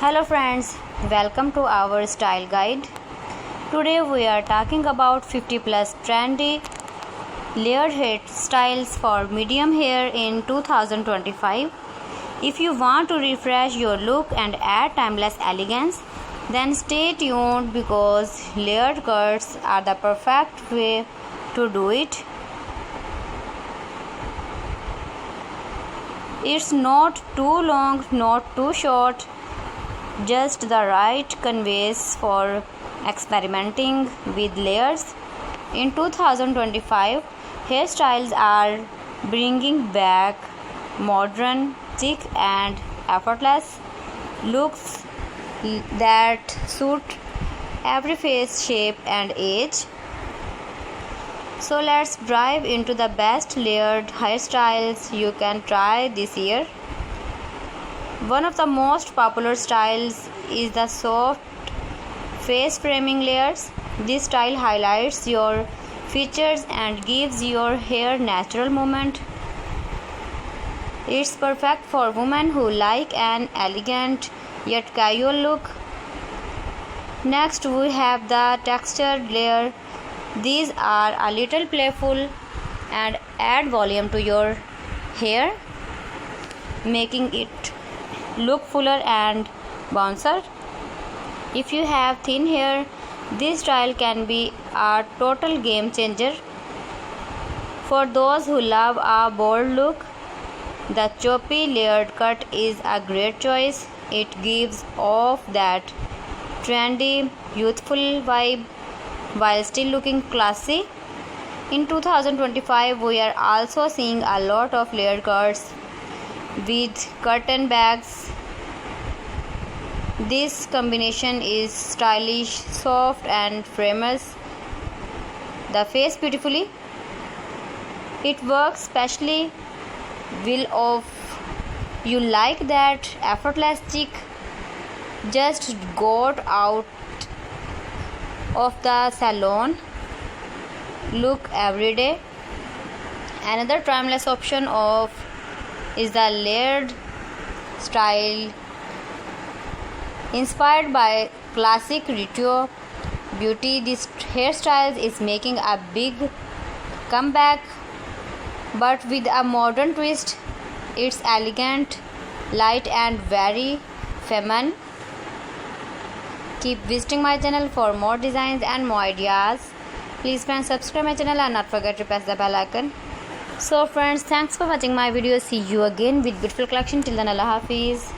Hello friends, welcome to our style guide. Today we are talking about 50 plus trendy layered hairstyles for medium hair in 2025. If you want to refresh your look and add timeless elegance, then stay tuned because layered cuts are the perfect way to do it. It's not too long, not too short, just the right canvas for experimenting with layers. In 2025, hairstyles are bringing back modern, chic, and effortless looks that suit every face, shape, and age. So let's dive into the best layered hairstyles you can try this year. One of the most popular styles is the soft face framing layers. This style highlights your features and gives your hair natural movement. It's perfect for women who like an elegant yet casual look. Next, we have the textured layer. These are a little playful and add volume to your hair, making it look fuller and bouncer. If you have thin hair, this style can be a total game changer. For those who love a bold look, the choppy layered cut is a great choice. It gives off that trendy, youthful vibe while still looking classy. In 2025, we are also seeing a lot of layered cuts with curtain bags. This combination is stylish, soft, and frames the face beautifully. It works especially well if you like that effortless chic just got out of the salon look every day. Another timeless option is the layered style inspired by classic retro beauty. This hairstyle is making a big comeback but with a modern twist. It's elegant, light, and very feminine. Keep visiting my channel for more designs and more ideas. Please friends, subscribe my channel and not forget to press the bell icon. So friends, thanks for watching my video. See you again with beautiful collection. Till then, Allah Hafiz.